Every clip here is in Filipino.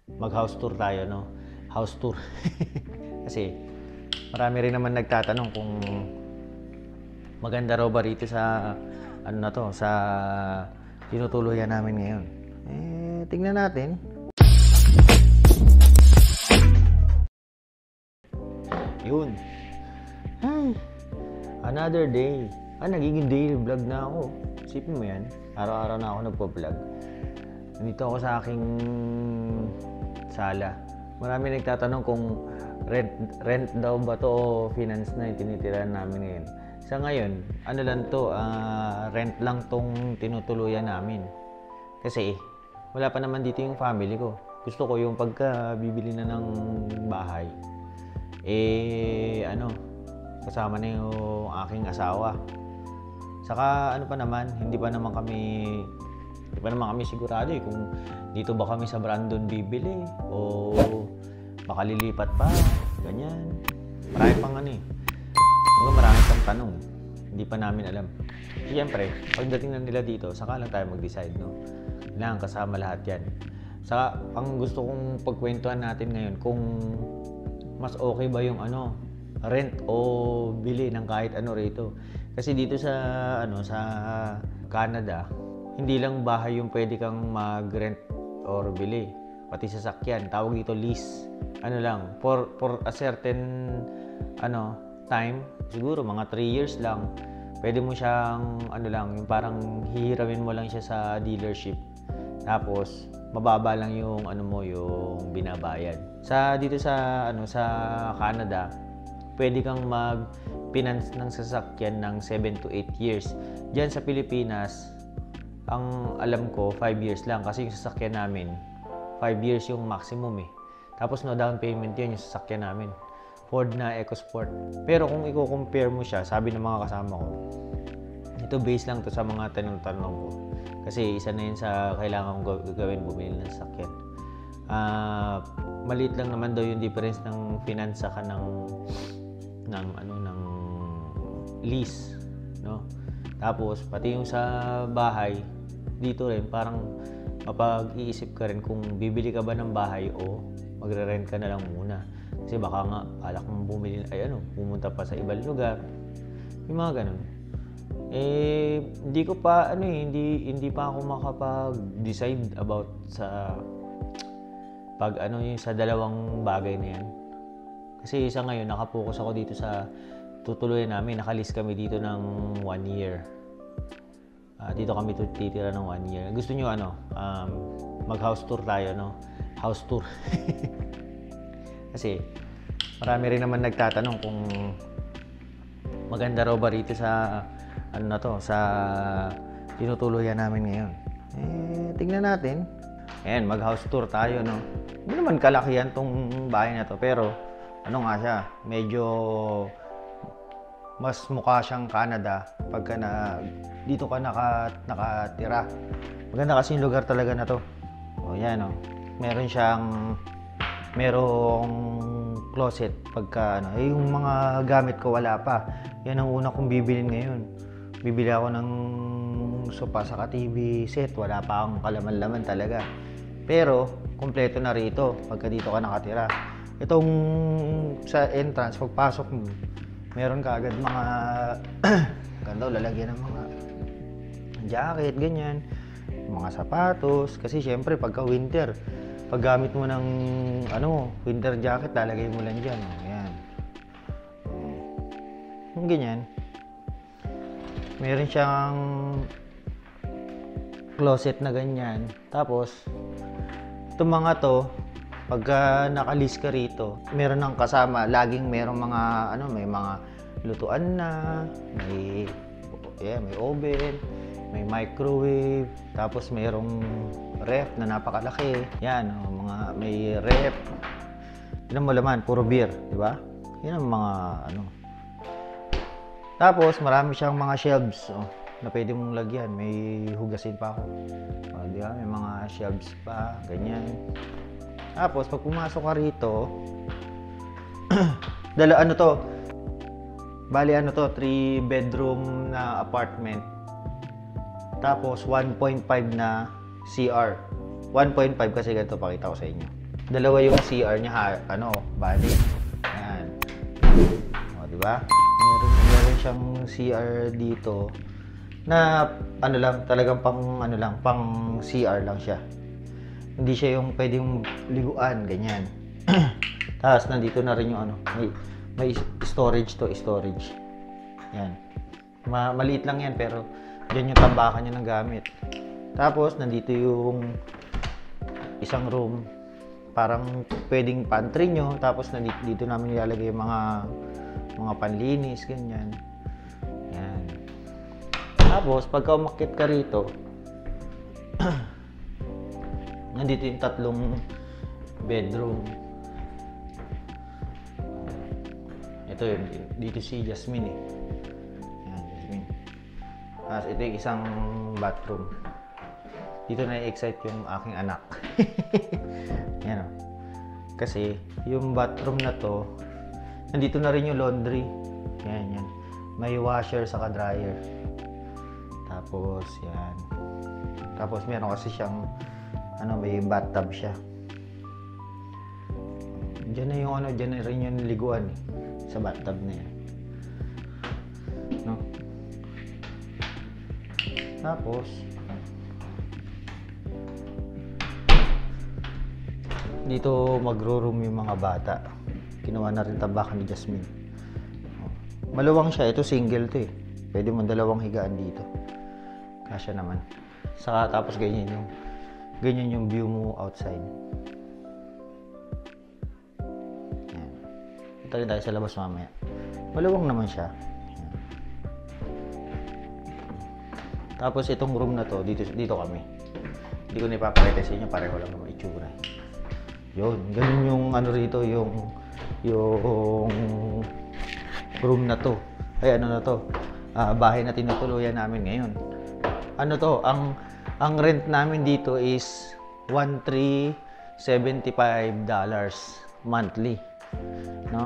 Mag-house tour tayo, no? House tour. Kasi marami rin naman nagtatanong kung maganda raw ba rito sa ano na to, sa tinutuluyan namin ngayon. Tingnan natin. Yun. Ay, another day. Nagiging daily vlog na ako. Isipin mo yan, araw-araw na ako nagpo-vlog. Nandito ako sa aking sala. Marami nagtatanong kung rent daw ba to o finance na yung tinitirahan namin ngayon. Sa ngayon, ano lang to, rent lang tong tinutuluyan namin. Kasi wala pa naman dito yung family ko. Gusto ko yung pagka bibili na ng bahay, kasama na yung aking asawa. Saka ano pa naman, hindi pa naman kami sigurado kung dito ba kami sa Brandon bibili o baka lilipat pa, ganyan. Marami pang marami pang tanong. Hindi pa namin alam. Siyempre, pagdating na nila dito, saka lang tayo mag-decide, no? Kailangan kasama lahat yan. Saka, ang gusto kong pagkwentuhan natin ngayon, kung mas okay ba yung rent o bili ng kahit ano rito. Kasi dito sa Canada, hindi lang bahay yung pwede kang mag-rent or bili, pati sasakyan. Tawag dito lease. For a certain time, siguro mga 3 years lang. Pwede mo siyang yung parang hihiramin mo lang siya sa dealership. Tapos mababa lang yung yung binabayad. Dito sa Canada, pwede kang mag-finance ng sasakyan ng 7 to 8 years. Diyan sa Pilipinas, ang alam ko 5 years lang kasi yung sasakyan namin 5 years yung maximum Tapos no down payment yun yung sasakyan namin. Ford na EcoSport. Pero kung i-compare mo siya, sabi ng mga kasama ko, ito base lang to sa mga tanong-tanong ko. Kasi isa na yun sa kailangan kong gawin, bumili ng sasakyan. Maliit lang naman daw yung difference ng finance saka ng lease, no? Tapos pati yung sa bahay dito rin parang mapag-iisip ka rin kung bibili ka ba ng bahay o magre-rent ka na lang muna. Kasi baka nga balak mong bumili pumunta pa sa ibang lugar. Yung mga ganun. Hindi ko pa hindi pa ako makapag-decide about sa yung sa dalawang bagay na yan. Kasi isa ngayon nakapokus ako dito sa tutuluyan namin. Nakalis kami dito ng 1 year. Dito kami titira ng 1 year. Gusto nyo mag-house tour tayo, no? House tour. Kasi marami rin naman nagtatanong kung maganda raw ba rito sa sa tinutuluyan namin ngayon. Tingnan natin. Ayan, mag-house tour tayo, no? Hindi naman kalakihan tong bahay na to, pero siya, medyo mas mukha siyang Canada pagka dito ka nakatira. Maganda kasi yung lugar talaga na to. Yan, merong closet pagka yung mga gamit ko wala pa. Yan ang una kong bibilin ngayon. Bibili ako ng sofa saka TV set, wala pa akong kalaman-laman talaga. Pero kumpleto na rito pagka dito ka nakatira. Itong sa entrance, pagpasok mo, meron ka agad mga ganda, lalagyan ng mga jacket, ganyan, mga sapatos. Kasi syempre pagka winter, paggamit mo ng winter jacket, lalagay mo lang dyan. Ayan. Yung ganyan. Meron siyang closet na ganyan. Tapos itong mga to, pagka nakalis ka rito, meron ng kasama, laging merong mga may mga lutuan na, may oven, may microwave, tapos merong ref na napakalaki. Yan, may ref. Yan mo laman, puro beer, di ba? Yan ang mga Tapos marami siyang mga shelves na pwede mong lagyan. May hugasin pa ako. Di ba? May mga shelves pa, ganyan. Tapos pag pumasok ka rito, bali 3 bedroom na apartment. Tapos 1.5 na CR. 1.5 kasi ganito, pakita ko sa inyo. Dalawa yung CR niya, bali. Yan. O, di ba? Meron siyang CR dito na talagang pang CR lang siya. Hindi siya yung pwedeng liguan, ganyan. Tapos nandito na rin yung may storage. Yan. Maliit lang yan pero diyan yung tambakan niya ng gamit. Tapos nandito yung isang room, parang pwedeng pantry nyo. Tapos dito namin nilalagay yung mga panlinis, ganyan. Yan. Tapos pagka umakyat ka rito, nandito yung tatlong bedroom. Ito yun, dito si Jasmine eh. Yan, Jasmine. Tapos ito yung isang bathroom. Dito na-excite yung aking anak. Yan o. Kasi yung bathroom na to, nandito na rin yung laundry. Yan. May washer saka dryer. Tapos yan. Tapos meron kasi siyang may bathtub siya. Diyan na rin yung liguan eh, sa bathtub na yan. No? Tapos dito magro-room yung mga bata. Ginawa na rin tambakan ni Jasmine. Maluwang siya, ito single to eh. Pwede mo dalawang higaan dito. Kasya naman. Saka tapos ganyan yung view mo outside. Yan. Ito rin tayo sa labas mamaya. Maluwang naman siya. Yan. Tapos itong room na to, dito kami. Hindi ko na ipapakita sa inyo, pareho lang naman itsura. Yun, ganun yung rito, yung room na to. Ay bahay na tinutuluyan namin ngayon. Ang rent namin dito is $1,375 monthly. No?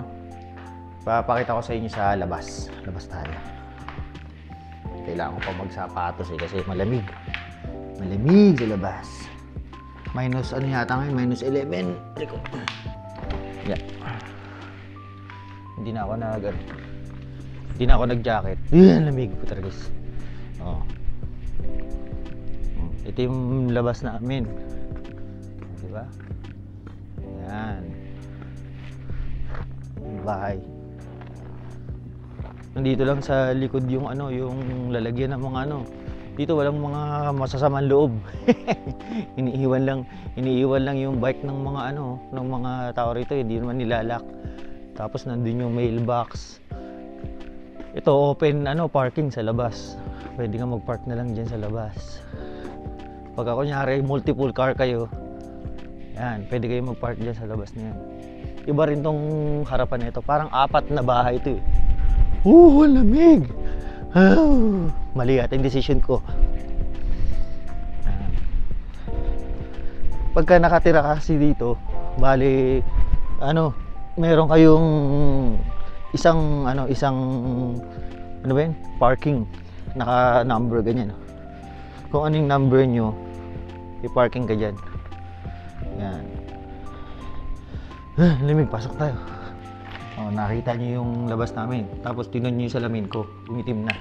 Papakita ko sa inyo sa labas. Labas tayo. Kailangan ko pa magsapatos kasi malamig. Malamig sa labas. Minus yata ngayon? Minus 11. Yeah. Hindi na ako nag-jacket. Yan, lamig po talaga. Oh. Ito yung labas namin. Diba? Yan. Bahay. Nandito lang sa likod yung yung lalagyan ng mga Dito walang mga masasamang loob. iniiwan lang yung bike ng mga ng mga tao rito, hindi naman nilalak. Tapos nandun yung mailbox. Ito open parking sa labas. Pwede ka mag-park na lang diyan sa labas. Pagka kunyari multiple car kayo, yan, pwede kayo mag-park diyan sa labas na yan. Iba rin tong harapan nito, parang 4 na bahay ito eh. Lamig. Mali ating decision ko. Pagka nakatira kasi dito, bali meron kayong isang parking naka-number ganyan. Kung anong number nyo, i-parking ka dyan. Yan. Limig, pasok tayo. Nakita nyo yung labas namin. Tapos tinan nyo yung salamin ko, umitim na.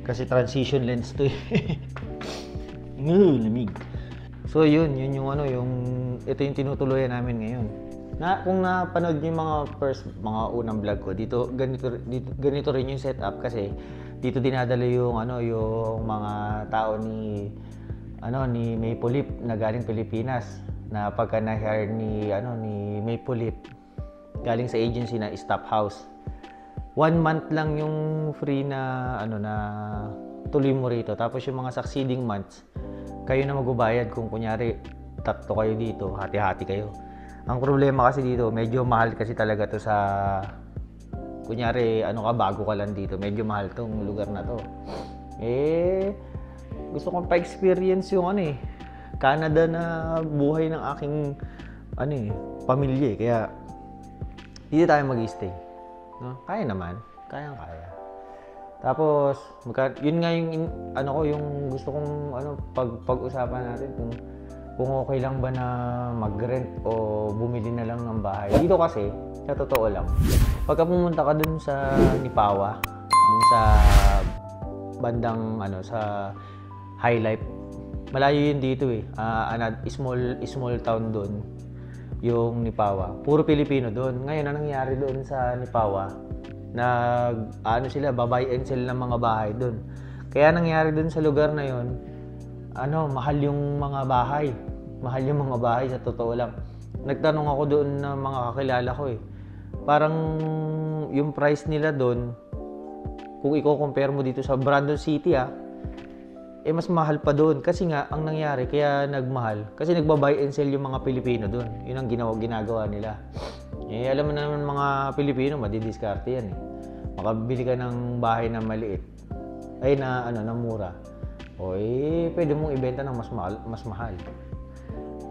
Kasi transition lens to eh. Lamig. So yun yung ito yung tinutuluyan namin ngayon. Kung napanood niyo yung mga unang vlog ko, dito ganito rin yung setup kasi dito dinadala yung yung mga tao ni Maple Leaf na galing Pilipinas, na pagka na-hire ni Maple Leaf galing sa agency na Staff House. 1 month lang yung free na na tuloy mo rito. Tapos yung mga succeeding months, kayo na magbabayad. Kung kunyari 3 kayo dito, hati-hati kayo. Ang problema kasi dito, medyo mahal kasi talaga to sa kunyari bago ka lang dito, medyo mahal tong lugar na to. Gusto kong pa-experience yung Canada na buhay ng aking pamilya kaya dito tayo mag-stay. No? Kaya naman, kaya. Tapos yun nga yung yung gusto kong pag-usapan natin kung kung okay lang ba na mag-rent o bumili na lang ng bahay. Dito kasi, sa totoo lang, pagka pumunta ka dun sa Nipawa, dun sa bandang sa High Life, malayo yun dito eh. Small town dun, yung Nipawa. Puro Pilipino dun. Ngayon, anong nangyari dun sa Nipawa? Sila, buy and sell ng mga bahay dun. Kaya nangyari dun sa lugar na yun, mahal yung mga bahay. Mahal yung mga bahay sa totoo lang. Nagtanong ako doon ng mga kakilala ko eh. Parang yung price nila doon, kung i-compare mo dito sa Brandon City mas mahal pa doon. Kasi nga, ang nangyari, kaya nagmahal. Kasi nagba-buy and sell yung mga Pilipino doon. Yun ang ginagawa nila. Alam mo naman mga Pilipino, madidiskarte yan eh. Makabili ka ng bahay na maliit. Na mura. Pwede mong ibenta ng mas mahal.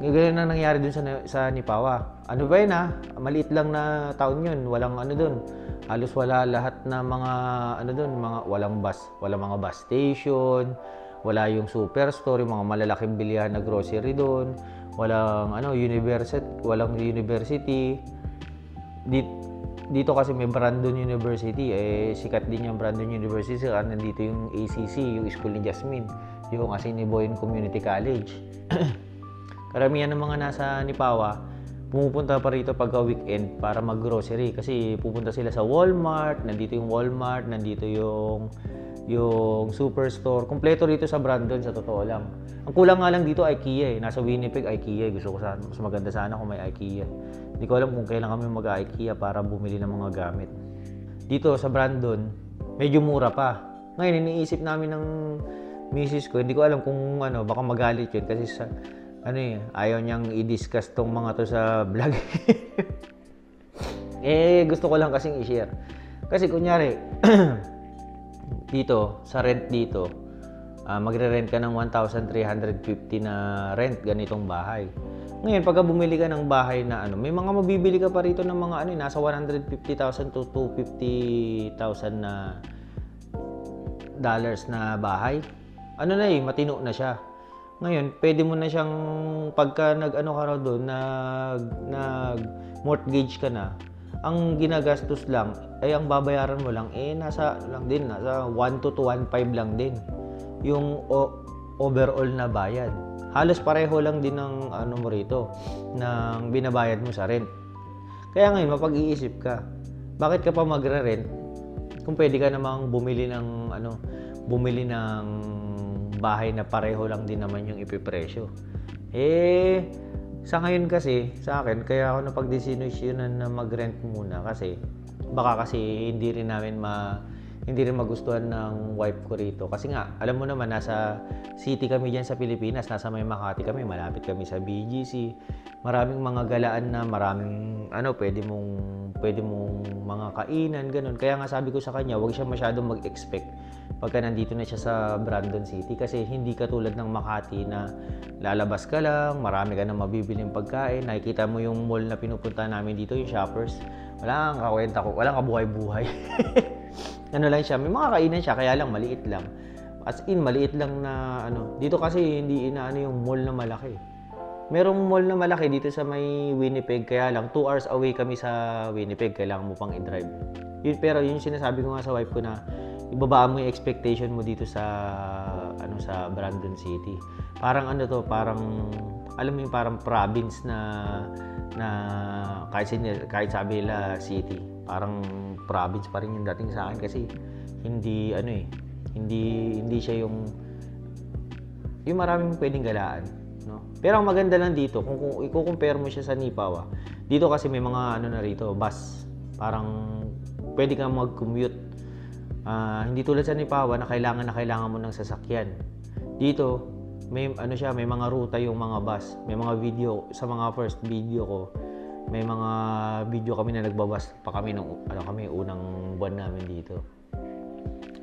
Ganyan na nangyari dun sa Nipawa. Ano ba yun maliit lang na taon yun. Walang dun. Halos wala lahat na mga walang mga bus station, wala yung superstore, yung mga malalaking bilihan na grocery doon, walang university. Dito kasi may Brandon University, sikat din yung Brandon University, nandito yung ACC, yung school ni Jasmine, yung Assiniboine Community College. Karamihan ng mga nasa Nipawa, pumupunta pa rito pagka weekend para mag-grocery kasi pupunta sila sa Walmart, nandito yung Walmart, nandito yung Superstore. Kumpleto rito sa Brandon sa totoo lang. Ang kulang nga lang dito IKEA Nasa Winnipeg IKEA. Gusto ko mas maganda sana kung may IKEA. Hindi ko alam kung kailan kami mag-IKEA para bumili ng mga gamit. Dito sa Brandon, medyo mura pa. Ngayon iniisip namin ng misis ko, hindi ko alam kung baka magalit yun kasi ayaw niyang i-discuss tong mga to sa vlog. Gusto ko lang kasing i-share. Kasi kunyari, dito, sa rent dito, magre-rent ka ng 1,350 na rent, ganitong bahay. Ngayon, pagka bumili ka ng bahay na may mga mabibili ka pa rito ng mga nasa 150,000 to 250,000 na dollars na bahay. Matino na siya. Ngayon, pwede mo na siyang, pagka ka raw doon, nag-mortgage ka na, ang ginagastos lang, ang babayaran mo lang, nasa 1 to 1.5 lang din. Yung overall na bayad. Halos pareho lang din ng mo rito, ng binabayad mo sa rent. Kaya ngayon, mapag-iisip ka, bakit ka pa magre-rent kung pwede ka namang bumili ng bahay na pareho lang din naman yung ipipresyo. Sa ngayon kasi, sa akin, kaya ako napag-desisyonan na mag-rent muna kasi baka kasi hindi rin magustuhan ng wife ko rito. Kasi nga, alam mo naman, nasa city kami dyan sa Pilipinas, nasa may Makati kami, malapit kami sa BGC. Maraming mga galaan na maraming pwede mong mga kainan, ganun. Kaya nga sabi ko sa kanya, huwag siya masyadong mag-expect pagka nandito na siya sa Brandon City kasi hindi katulad ng Makati na lalabas ka lang, marami ka na mabibiling pagkain, nakikita mo yung mall na pinupunta namin dito, yung Shoppers, walang kabuhay-buhay. Lang siya, may mga kainan siya, kaya lang maliit lang. As in, maliit lang na dito kasi hindi yung mall na malaki. Merong mall na malaki dito sa may Winnipeg, kaya lang 2 hours away kami sa Winnipeg, kailangan mo pang i-drive. Pero yun sinasabi ko nga sa wife ko na ibabaan mo yung expectation mo dito sa sa Brandon City. Parang parang alam mo yung parang province na kahit sabi nila city, parang province pa rin yung dating sa akin kasi hindi hindi siya yung maraming pwedeng galaan, no? Pero ang maganda lang dito kung i-compare mo siya sa Nipawa. Dito kasi may mga na rito, bus. Parang pwede kang mag-commute. Hindi tulad sa Nipawa na kailangan mo ng sasakyan. Dito, may may mga ruta yung mga bus. May mga video sa mga first video ko. May mga video kami na nagbabas pa kami nung unang buwan namin dito.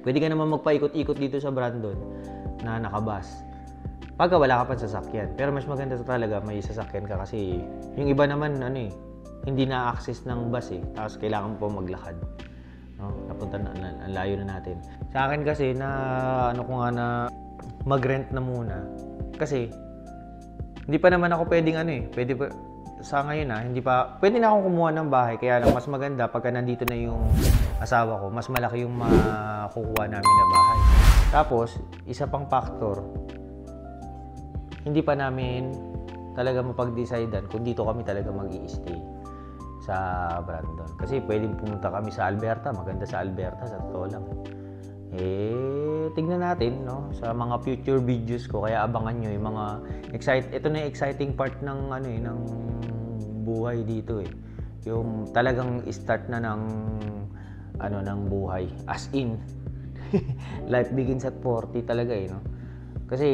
Pwede ka naman magpaikot-ikot dito sa Brandon na nakabus. Pagka wala ka pang sasakyan. Pero mas maganda talaga may sasakyan ka kasi yung iba naman hindi na-access ng bus tapos kailangan mo pa maglakad. No, napunta na, ang layo na natin. Sa akin kasi na ko nga na mag-rent na muna. Kasi Hindi pa naman ako pwedeng pwede pa, sa ngayon hindi pa, pwede na akong kumuha ng bahay, kaya lang mas maganda pagka nandito na yung asawa ko, mas malaki yung makukuha namin na bahay. Tapos, isa pang factor, hindi pa namin talaga mapag-decidean kung dito kami talaga mag-i-stay sa Brandon. Kasi pwedeng pumunta kami sa Alberta, maganda sa Alberta, sa totoo lang. Tignan natin, no, sa mga future videos ko, kaya abangan nyo yung mga ito na yung exciting part ng ng buhay dito yung talagang start na ng ng buhay, as in life begins at 40 talaga no, kasi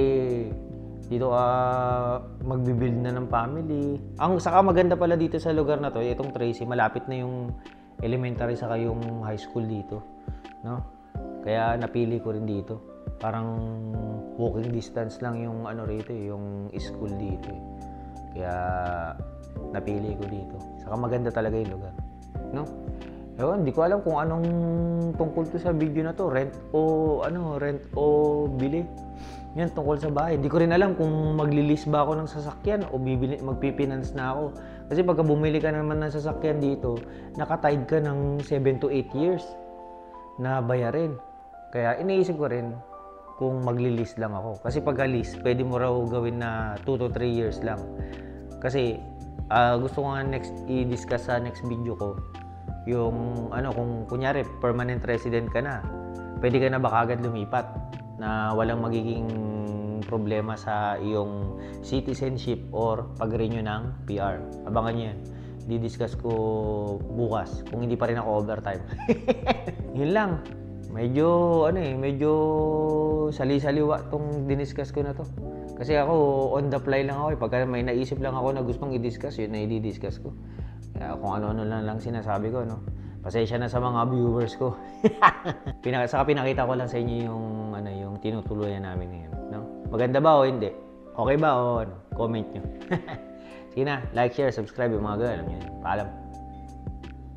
dito magbi-build na ng family. Ang saka maganda pala dito sa lugar na to, itong Tracy, malapit na yung elementary saka yung high school dito, no? Kaya napili ko rin dito. Parang walking distance lang yung rito, yung school dito. Kaya napili ko dito. Saka maganda talaga yung lugar, no? Ewan, hindi ko alam kung anong tungkol to sa video na to, rent o bili. Yan, tungkol sa bahay. Hindi ko rin alam kung magli-lease ba ako ng sasakyan o magpipinance na ako. Kasi pagka bumili ka naman ng sasakyan dito, nakatied ka ng 7 to 8 years na bayarin. Kaya iniisip ko rin kung magli-lease lang ako. Kasi pagka lease, pwede mo raw gawin na 2 to 3 years lang. Kasi gusto ko nga i-discuss sa next video ko yung kung kunyari permanent resident ka na, pwede ka na ba kagad lumipat na walang magiging problema sa iyong citizenship or pag-renew ng PR. Abangan nyo yan. Di-discuss ko bukas kung hindi pa rin ako overtime. Yun lang. Medyo sali-saliwa tong diniscuss ko na to. Kasi ako on the fly lang ako pagka may naisip lang ako na gustong i-discuss, yun na i-discuss ko. Kaya kung ano-ano lang sinasabi ko, no. Pasensya na sa mga viewers ko. Saka pinakita ko lang sa inyo yung tinutuluyan namin ngayon, no? Maganda ba o hindi? Okay ba o ano? Comment nyo. Sige na, like, share, subscribe yung mga girl. Alam nyo yun. Paalam.